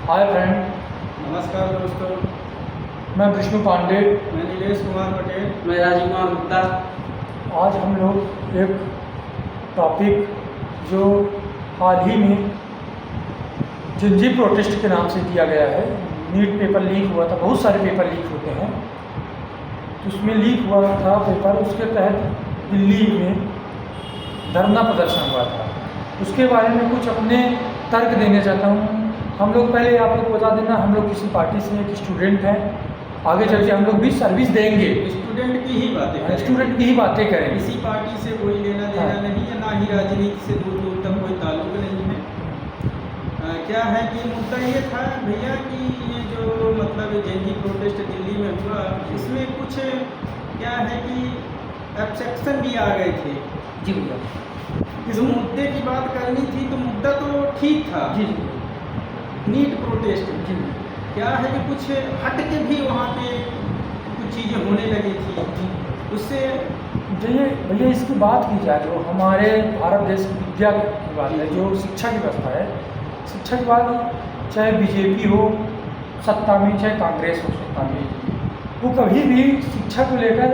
Hi friend, नमस्कार दोस्तों। मैं विष्णु पांडे। मैं नीलेश कुमार पटेल। मैं राजीव कुमार गुप्ता। आज हम लोग एक टॉपिक जो हाल ही में जिंजी प्रोटेस्ट के नाम से दिया गया है, नीट पेपर लीक हुआ था, बहुत सारे पेपर लीक होते हैं, तो उसमें लीक हुआ था पेपर, उसके तहत दिल्ली में धरना प्रदर्शन हुआ था। उसके बारे में कुछ अपने तर्क देना चाहता हूँ। हम लोग पहले आप लोग को बता देना, हम लोग किसी पार्टी से एक स्टूडेंट हैं, आगे चल के हम लोग भी सर्विस देंगे, स्टूडेंट की ही बातें करें, स्टूडेंट की ही बातें करें। किसी पार्टी से कोई लेना देना नहीं है, ना ही राजनीति से दूर दूर तक कोई ताल्लुक नहीं है। क्या है कि मुद्दा ये था भैया कि ये जो मतलब जेएनयू प्रोटेस्ट दिल्ली में हुआ, इसमें कुछ क्या है कि एब्सेक्शन भी आ गए थे। जी भैया, इस मुद्दे की बात करनी थी तो मुद्दा तो ठीक था, जी नीट प्रोटेस्ट। जी क्या है कि कुछ हट के भी वहाँ पे कुछ चीज़ें होने लगी थी, उससे भैया इसकी बात की जाए जो हमारे भारत देश की विद्या की बात है, जो शिक्षा की व्यवस्था है, शिक्षा की बात चाहे बीजेपी हो सत्ता में, चाहे कांग्रेस हो सत्ता में, वो कभी भी शिक्षा को लेकर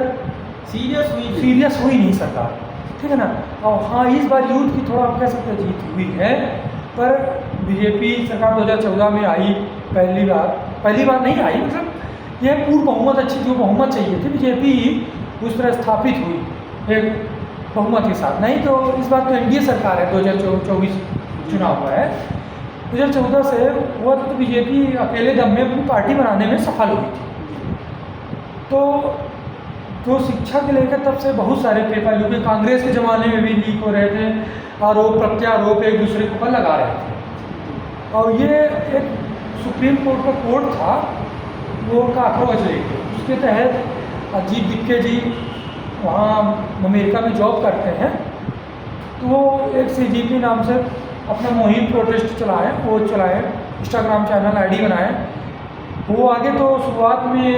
सीरियस हुई नहीं सरकार, ठीक है ना। और हाँ, इस बार यूथ की थोड़ा आप कह सकते हैं जीत हुई है, पर बीजेपी सरकार 2014 में आई, पहली बार नहीं आई, मतलब यह पूर्ण बहुमत, अच्छी जो बहुमत चाहिए थी बीजेपी उस तरह स्थापित हुई एक बहुमत के साथ। नहीं तो इस बार तो एनडीए सरकार है, 2024 चुनाव हुआ है, 2014 से हुआ तो बीजेपी अकेले दम में अपनी पार्टी बनाने में सफल हुई थी। तो शिक्षा के लेकर तब से बहुत सारे पेपर लीक हुए, कांग्रेस के ज़माने में भी लीक हो रहे थे, आरोप प्रत्यारोप एक दूसरे के ऊपर लगा रहे थे। और ये एक सुप्रीम कोर्ट का कोर्ट था, वो काकरोच लेके, उसके तहत अजीत दिक्के जी वहाँ अमेरिका में जॉब करते हैं, तो वो एक सीजीपी नाम से अपना मुहिम प्रोटेस्ट चलाए, इंस्टाग्राम चैनल आईडी बनाए। वो आगे तो शुरुआत में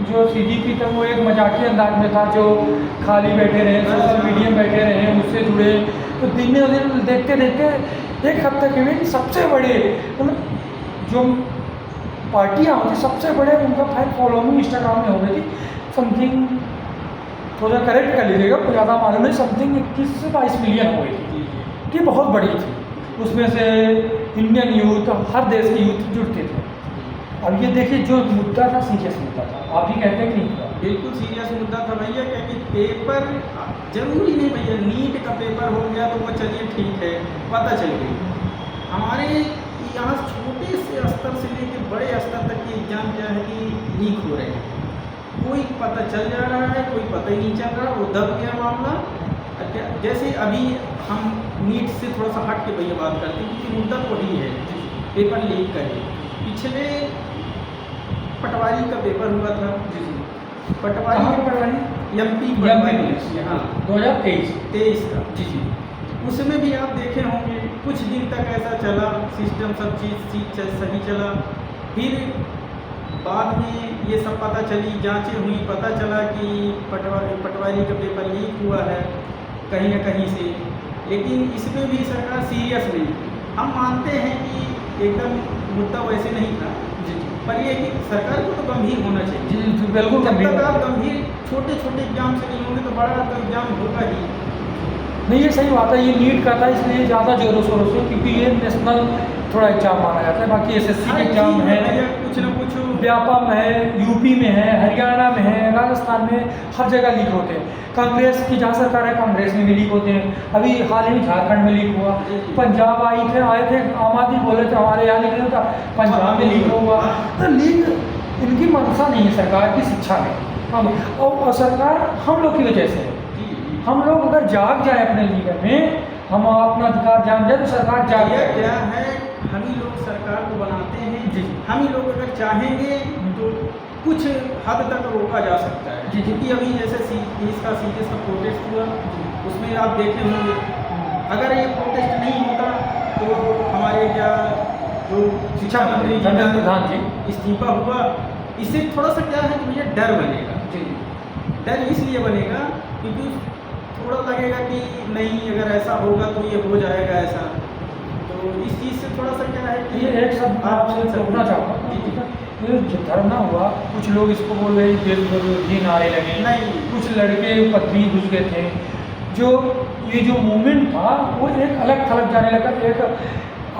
जो सीजीपी था वो एक मजाकिया अंदाज में था, जो खाली बैठे रहे, सोशल मीडिया में बैठे रहे, उससे जुड़े, तो दिन में दिन देखते देखते एक हफ्ते के में सबसे बड़े मतलब जो पार्टियाँ होती सबसे बड़े उनका फॉलोइंग इंस्टाग्राम में हो गई थी, समथिंग थोड़ा करेक्ट कर लीजिएगा, कोई ज़्यादा मालूम नहीं, समथिंग 21 से 22 मिलियन हो गई थी, कि बहुत बड़ी थी। उसमें से इंडियन यूथ, हर देश के यूथ जुड़ते थे। अब ये देखिए, जो मुद्दा था सीरियस मुद्दा था, आप भी कहते हैं कि नहीं था? बिल्कुल सीरियस मुद्दा था भैया, क्योंकि पेपर जरूरी नहीं भैया, नीट का पेपर हो गया तो वो चलिए ठीक है, पता चल गई। हमारे यहाँ छोटे से स्तर से लेकर बड़े स्तर तक के एग्जाम क्या है कि लीक हो रहे हैं, कोई पता चल जा रहा है, कोई पता ही नहीं चल रहा, वो दब गया मामला। जैसे अभी हम नीट से थोड़ा सा हट के भैया बात करते हैं, क्योंकि मुद्दा तो वही है, पेपर लीक का ही। पिछले पटवारी का पेपर हुआ था, पटवारी एमपी हाँ 2023 का, जी। उसमें भी आप देखे होंगे कुछ दिन तक ऐसा चला, सिस्टम सब चीज़ सही चला, फिर बाद में ये सब पता चली, जांचें हुई, पता चला कि पटवारी का पेपर लीक हुआ है कहीं ना कहीं से। लेकिन इसमें भी सरकार सीरियस नहीं। हम मानते हैं कि एकदम मुद्दा वैसे नहीं था, पर ये कि सरकार को तो गंभीर होना चाहिए। जी बिल्कुल जब गंभीर। तक आप गंभीर छोटे छोटे एग्जाम से नहीं होंगे तो बड़ा तो एग्जाम होगा ही नहीं। ये सही बात है, ये नीट का था इसलिए ज़्यादा जोरों शोरों से, क्योंकि ये नेशनल थोड़ा एग्जाम माना जाता है। बाकी एसएससी के एग्जाम है, कुछ ना कुछ व्यापम है, यूपी में है, हरियाणा में है, राजस्थान में, हर जगह लीक होते हैं। कांग्रेस की जहाँ सरकार है कांग्रेस में भी लीक होते हैं। अभी हाल ही में झारखंड में लीक हुआ, पंजाब आए थे आम आदमी बोले थे हमारे यहाँ लीक नहीं होता, पंजाब में लीक हुआ। तो लीक इनकी मंशा नहीं है सरकार की शिक्षा में, और सरकार हम लोग की वजह से है। हम लोग अगर जाग जाए अपने जीवन में, हम अपना अधिकार जान जाए तो सरकार जाग जाए। क्या है, हम ही लोग सरकार को बनाते हैं जी। हम ही लोग अगर चाहेंगे तो कुछ हद तक रोका जा सकता है। जी। क्योंकि अभी जैसे इसका सीरीज का प्रोटेस्ट हुआ, उसमें आप देखे होंगे, अगर ये प्रोटेस्ट नहीं होता तो हमारे क्या जो शिक्षा मंत्री प्रधान जी इस्तीफा हुआ, इससे थोड़ा सा क्या है कि मुझे डर बनेगा। डर इसलिए बनेगा क्योंकि थोड़ा लगेगा कि नहीं, अगर ऐसा होगा तो ये हो जाएगा ऐसा, तो तो इस चीज़ से थोड़ा सा क्या है कि ये एक शब्द मैं आपसे रोकना चाहूँगा। जी, जी। ये जो धरना हुआ, कुछ लोग इसको बोल रहे देश विरोधी नारे लगे, नहीं। कुछ लड़के पत्नी घुस गए थे। जो ये जो मूवमेंट था वो एक अलग थलग जाने लगा, एक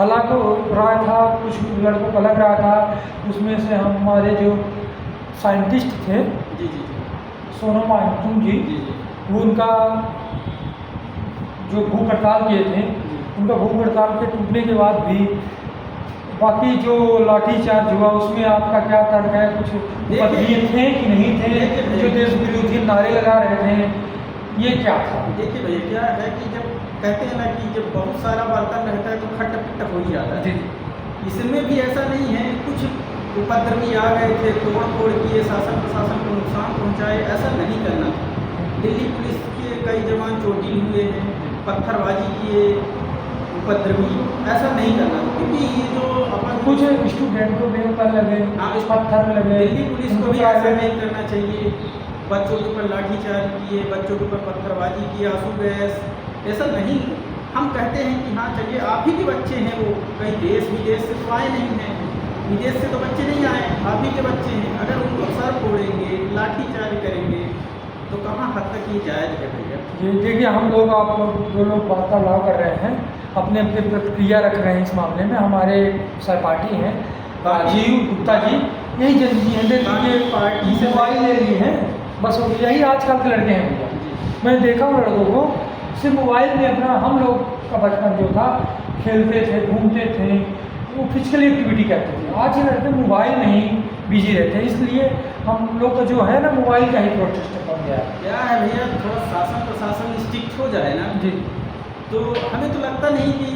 अलग राय था, कुछ लड़कों का अलग राय था। उसमें से हमारे जो साइंटिस्ट थे जी, जी, जी। सोनम वांगचुक जी, जी, जी। वो उनका जो भूख हड़ताल किए थे, उनका भूख हड़ताल के टूटने के बाद भी बाकी जो लाठीचार्ज हुआ उसमें आपका क्या तर्क है? कुछ उपद्रवी थे कि नहीं थे? जो देश विरोधी नारे लगा रहे थे, ये क्या था? देखिए भैया, क्या है कि जब कहते हैं ना कि जब बहुत सारा बर्तन रहता है तो खट पिट हो ही जाता है। जी, इसमें भी ऐसा नहीं है, कुछ उपद्रवी आ गए थे, तोड़ फोड़ किए, शासन प्रशासन को नुकसान पहुंचाए, ऐसा नहीं करना था। दिल्ली पुलिस के कई जवान चोटिल हुए हैं, पत्थरबाजी किए उपद्रवी, ऐसा नहीं करना था, क्योंकि ये जो अपन कुछ स्टूडेंट को भी ऊपर लगे, हाँ, पत्थर लगे। दिल्ली पुलिस को भी ऐसा नहीं करना चाहिए। बच्चों के ऊपर लाठीचार्ज किए, बच्चों के ऊपर पत्थरबाजी किए, आंसू गैस, ऐसा नहीं। हम कहते हैं कि हाँ चलिए, आप ही के बच्चे हैं, वो कहीं देश विदेश से तो आए नहीं हैं, विदेश से तो बच्चे नहीं आए, आप ही के बच्चे हैं। अगर उनको सर फोड़ेंगे, लाठीचार्ज करेंगे तो कहाँ हद तक ये जायज़ है भैया? ये देखिए, हम लोग आप लोग जो लोग वार्तालाप कर रहे हैं, अपने अपने प्रतिक्रिया रख रहे हैं इस मामले में। हमारे सहपाठी हैं राजीव गुप्ता जी, यही जल्दी पार्टी से मोबाइल ले लिए हैं, बस यही आजकल के लड़के हैं भैया। मैं देखा हूँ लड़कों को सिर्फ मोबाइल में अपना, हम लोग का बचपन जो था, खेलते थे, घूमते थे, वो फिजिकल एक्टिविटी करते थे। आज के लड़के मोबाइल में ही बिजी रहते हैं, इसलिए हम लोग का जो है ना, मोबाइल का ही प्रोटेस्ट बन गया है। क्या है भैया, थोड़ा शासन प्रशासन स्ट्रिक्ट हो जाए ना, जी, तो हमें तो लगता नहीं कि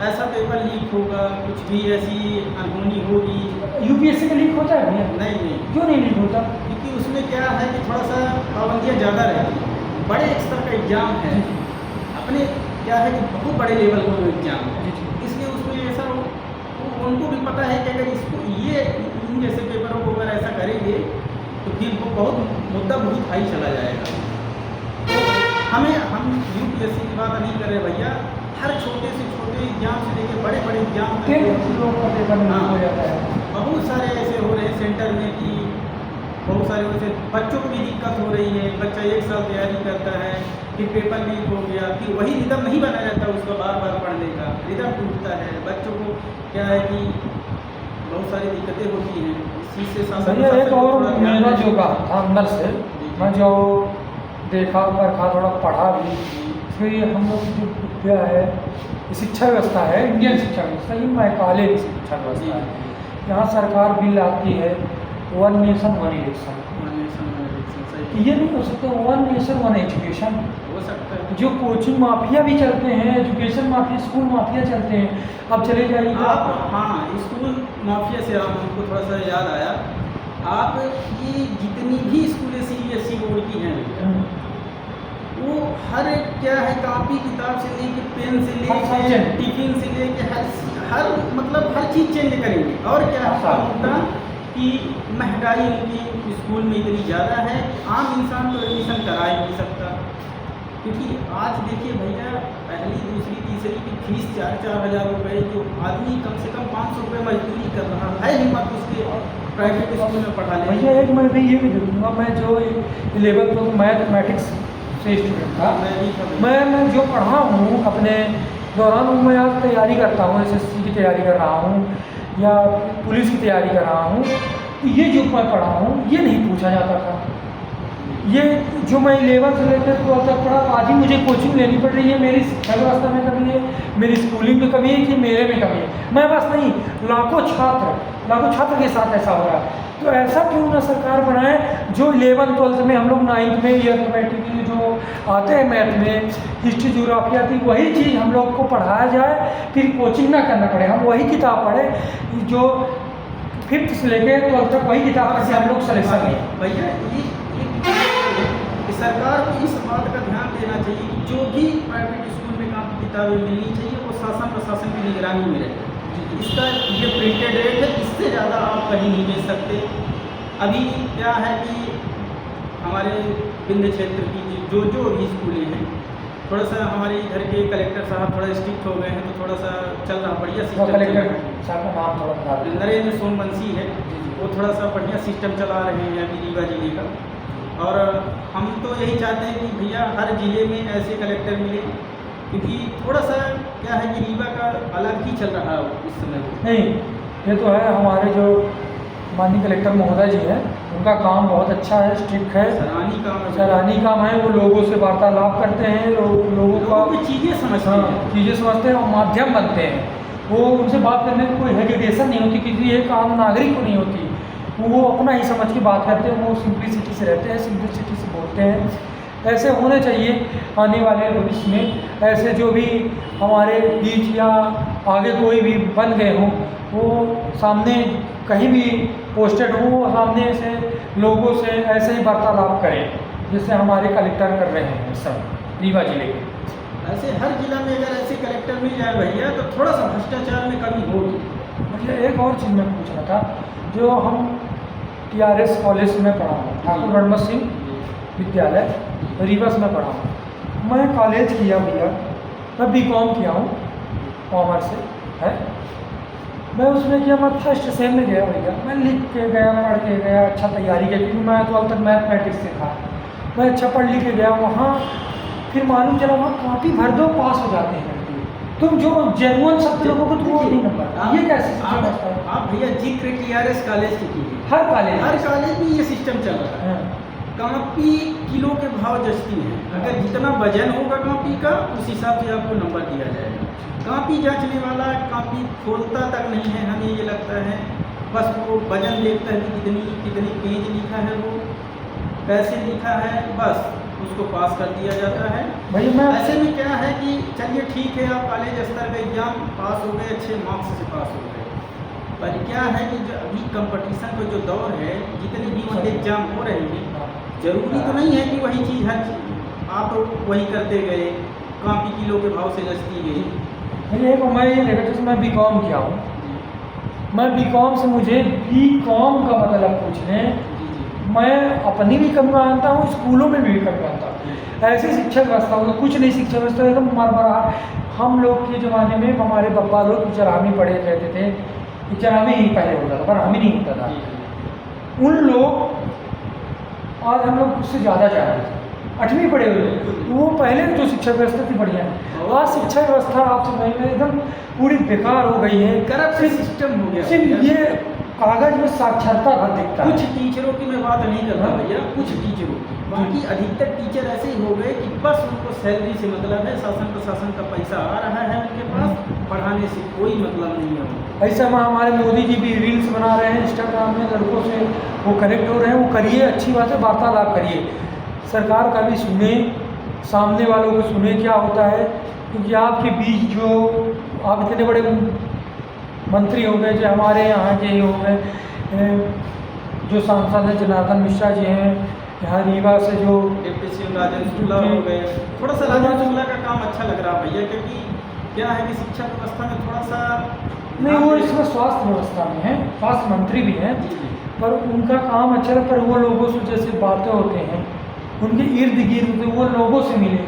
ऐसा पेपर लीक होगा, कुछ भी ऐसी अनहोनी होगी। यूपीएससी का लीक होता है भैया? नहीं नहीं, क्यों नहीं लीक होता? क्योंकि उसमें क्या है कि थोड़ा सा पाबंदियाँ ज़्यादा रहती हैं। बड़े स्तर का एग्जाम है, अपने क्या है कि बहुत बड़े लेवल का एग्जाम है, इसलिए उसमें ऐसा उनको भी पता है कि अगर इसको ये इन जैसे पेपरों को अगर ऐसा करेंगे तो फिर वो बहुत मुद्दा बहुत हाई चला जाएगा। तो हम यूपीएससी की बात नहीं कर रहे भैया, हर छोटे से छोटे एग्जाम से लेकर बड़े बड़े एग्जाम तक लोग का पेपर लीक हो जाता है। बहुत सारे ऐसे हो रहे हैं सेंटर में कि बहुत सारे वैसे बच्चों को भी दिक्कत हो रही है। बच्चा एक साल तैयारी करता है, फिर पेपर लीक हो गया, फिर वही रिदम नहीं बना रहता उसका, बार बार पढ़ने का रिदम टूटता है। बच्चों को क्या है कि बहुत सारी दिक्कतें होती हैं, इस चीज़ से शासन भैया एक और थोड़ा ध्यान मेरा देना जो कहा था अंदर से, मैं जो देखा परखा, थोड़ा पढ़ा भी, फिर हम लोग की जो विद्या है, शिक्षा व्यवस्था है, इंडियन शिक्षा व्यवस्था, ये मैकाले की शिक्षा व्यवस्था है। यहाँ सरकार बिल आती है वन नेशन वन इलेक्शन, ये नहीं हो सकता वन नेशन वन एजुकेशन। हो सकता है। जो कोचिंग माफिया भी चलते हैं, एजुकेशन माफिया, स्कूल माफिया चलते हैं, अब चले जाइए आप, हाँ, स्कूल माफिया से आप हमको थोड़ा सा याद आया, आप ये जितनी भी स्कूलें CBSE बोर्ड की हैं, वो हर क्या है, कापी किताब से लेके, पेन से लेके, टिफिन से लेके, हर मतलब हर चीज़ चेंज करेंगे। और क्या है मुद्दा कि महंगाई उनकी स्कूल में इतनी ज़्यादा है, आम इंसान तो एडमिशन करा ही नहीं सकता। क्योंकि आज देखिए भैया, पहली दूसरी तीसरी की फीस 4-4 हज़ार रुपये, जो आदमी कम से कम 500 रुपये मजदूरी कर रहा है हिम्मत उसके प्राइवेट स्कूल में पढ़ा ले। भैया एक मैं ये भी देखूँगा, मैं जो 11th तो मैथमेटिक्स से स्टूडेंट था, मैं जो पढ़ा हूँ अपने दौरान, मैं आज तैयारी करता हूँ, SSC की तैयारी कर रहा हूँ या पुलिस की तैयारी कर रहा हूँ, तो ये जो मैं पढ़ा हूँ ये नहीं पूछा जाता था। ये जो मैं 11th से लेकर 12th तक पढ़ा, आज ही मुझे कोचिंग लेनी पड़ रही है। मेरी शिक्षा व्यवस्था में कमी है, मेरी स्कूलिंग में कमी है कि मेरे में कमी है? मैं बस नहीं, लाखों छात्र के साथ ऐसा हो रहा है। तो ऐसा क्यों ना सरकार बनाए जो 11th 12th में हम लोग 9th में ये अर्थमेटिक जो आते हैं मैथ में, हिस्ट्री ज्योग्राफी आती, वही चीज़ हम लोग को पढ़ाया जाए, फिर कोचिंग ना करना पड़े, हम वही किताब पढ़ें जो 5th से लेकर 12th तक वही किताब से हम लोग सलेक्शन लें। भैया ये सरकार को इस बात का ध्यान देना चाहिए कि जो भी प्राइवेट स्कूल में कापी किताबें मिलनी चाहिए वो शासन प्रशासन की निगरानी में रहे। इसका ये प्रिंटेड रेट है, इससे ज़्यादा आप कहीं नहीं बेच सकते। अभी क्या है कि हमारे विंध्य क्षेत्र की जो भी स्कूलें हैं, थोड़ा सा हमारे इधर के कलेक्टर साहब थोड़ा स्ट्रिक्ट हो गए हैं, तो थोड़ा सा चल रहा बढ़िया वो सिस्टम चल कलेक्टर रहा है। साहब का नाम थोड़ा बता दीजिए। नरेंद्र सोनवंशी है, वो थोड़ा सा बढ़िया सिस्टम चला रहे हैं अभी रीवा जिले का। और हम तो यही चाहते हैं कि भैया हर ज़िले में ऐसे कलेक्टर मिले, क्योंकि थोड़ा सा क्या है कि रीवा का अलग ही चल रहा है इस समय। नहीं, ये तो है, हमारे जो माननीय कलेक्टर महोदय जी हैं, उनका काम बहुत अच्छा है, स्ट्रिक्ट है, सराहनीय काम है, सराहनीय काम है। वो लोगों से वार्तालाप करते हैं, लोगों का लोगों की चीज़ें समझते हैं। चीज़ें समझते हैं और माध्यम बनते हैं। वो उनसे बात करने में कोई हेजिटेशन नहीं होती, किसी एक आम नागरिक को नहीं होती। वो अपना ही समझ के बात करते हैं, वो सिंप्लिसिटी से रहते हैं, सिंप्लिसिटी से बोलते हैं। ऐसे होने चाहिए आने वाले भविष्य में। ऐसे जो भी हमारे बीच या आगे कोई भी बन गए हों, वो सामने कहीं भी पोस्टेड हो, वो सामने से लोगों से ऐसे ही वार्तालाप करें जैसे हमारे कलेक्टर कर रहे हैं इस समय रीवा जिले के। ऐसे हर जिला में अगर ऐसे कलेक्टर मिल जाए भैया, तो थोड़ा सा भ्रष्टाचार में कमी होगी। मुझे एक और चीज़ मैं पूछना था, जो हम TRS कॉलेज में पढ़ा हूँ, ठाकुर रणमत सिंह विद्यालय रीवा में पढ़ा हूँ। मैं कॉलेज किया भैया, मैं BCom किया हूँ, कॉमर्स से है। मैं उसमें किया, मैं फर्स्ट सेम में गया भैया, मैं लिख के गया, पढ़ के गया, अच्छा तैयारी की, क्योंकि मैं 12 तक मैथमेटिक्स से था। मैं अच्छा पढ़ लिख के गया वहाँ, फिर मालूम चला वहाँ कॉपी भर दो पास हो जाते हैं। तुम जो जेनुअन सब लोगों को तो वो नहीं नंबर, ये कैसे सिस्टम है? आप भैया जिक्र TRS कॉलेज की कीजिए, हर कॉलेज में ये सिस्टम चल रहा है। कॉपी किलो के भाव जचती है, अगर जितना वजन होगा कॉपी का उस हिसाब से आपको नंबर दिया जाएगा। कॉपी जांचने वाला कॉपी खोलता तक नहीं है, हमें ये लगता है, बस वो वजन देखता है कि कितनी पेज लिखा है, वो कैसे लिखा है, बस उसको पास कर दिया जाता है। भाई मैं ऐसे में क्या है कि चलिए ठीक है, आप कॉलेज स्तर का एग्जाम पास हो गए, अच्छे मार्क्स से पास हो गए, पर क्या है कि जो अभी कंपटीशन का जो दौर है, जितने भी वहाँ एग्जाम हो रहे हैं, जरूरी तो नहीं है कि वही चीज़ हर आप वही करते गए, कॉपी किलो के भाव से जचती गई। मैं ये देखा, जैसे मैं BCom किया हूँ, मैं BCom से मुझे BCom का मतलब पूछने, मैं अपनी भी कमी मानता हूँ, स्कूलों में भी कमी मानता हूँ। ऐसी शिक्षा व्यवस्था हो, कुछ नहीं, शिक्षा व्यवस्था एकदम मरमरा। हम लोग के ज़माने में हमारे बब्बा लोग चरामी पढ़े रहते थे, चरामी ही पहले होता था, पर हमें नहीं होता था। उन लोग आज हम लोग उससे ज़्यादा जानते थे, 8वीं पढ़े हुए, वो पहले जो शिक्षा व्यवस्था थी बढ़िया है। आज शिक्षा व्यवस्था आपसे एकदम पूरी बेकार हो गई है, करप्ट सिस्टम हो गया। सिर्फ ये कागज में साक्षरता का दिखता है। कुछ टीचरों की मैं बात नहीं करता भैया, कुछ टीचरों की, बाकी अधिकतर टीचर ऐसे ही हो गए कि बस उनको सैलरी से मतलब है, शासन प्रशासन का पैसा आ रहा है उनके पास, पढ़ाने से कोई मतलब नहीं है उनको। ऐसा में हमारे मोदी जी भी रील्स बना रहे हैं इंस्टाग्राम में, लड़कों से वो कनेक्ट हो रहे हैं, वो करिए, अच्छी बात है, वार्तालाप करिए, सरकार का भी सुने, सामने वालों को सुने क्या होता है। क्योंकि आपके बीच जो आप इतने बड़े मंत्री हो गए, जो हमारे यहाँ के हो गए, जो सांसद हैं जनार्दन मिश्रा जी हैं, यहाँ रीवा से जो डिप्टी CM राजेंद्र शुक्ला हो गए, थोड़ा सा राजेंद्र शुक्ला का काम अच्छा लग रहा भैया, क्योंकि क्या है कि शिक्षा व्यवस्था में थोड़ा सा नहीं, वो इसमें स्वास्थ्य व्यवस्था में है, स्वास्थ्य मंत्री भी हैं, पर उनका काम अच्छा है। पर वो लोगों से जैसे बातें होते हैं, उनके इर्द गिर्द वो लोगों से मिले,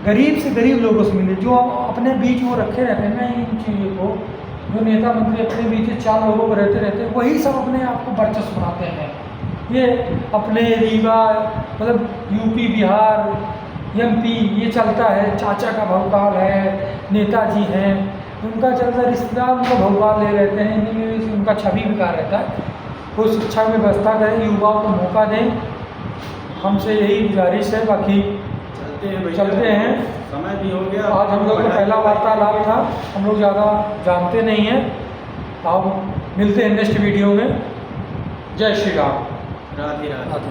गरीब से गरीब लोगों से मिले, जो अपने बीच वो रखे रहते हैं ना इन चीज़ों को, जो नेता मंत्री अपने बीच 4 लोगों को रहते वही सब अपने आप को वर्चस्व बनाते हैं। ये अपने रीवा मतलब UP बिहार MP ये चलता है, चाचा का भौकाल है, नेताजी हैं, उनका चलता, रिश्तेदार उनका भौकाल ले रहते हैं, इन्हीं उनका छवि बेकार रहता है। वो शिक्षा में व्यवस्था करें, युवाओं को मौका दें, हमसे यही गुजारिश है। बाकी चलते हैं, समय भी हो गया। आज हम लोग का पहला वार्तालाप था, हम लोग ज़्यादा जानते नहीं हैं। अब मिलते हैं नेक्स्ट वीडियो में। जय श्री राम। राधे राधे। राधे।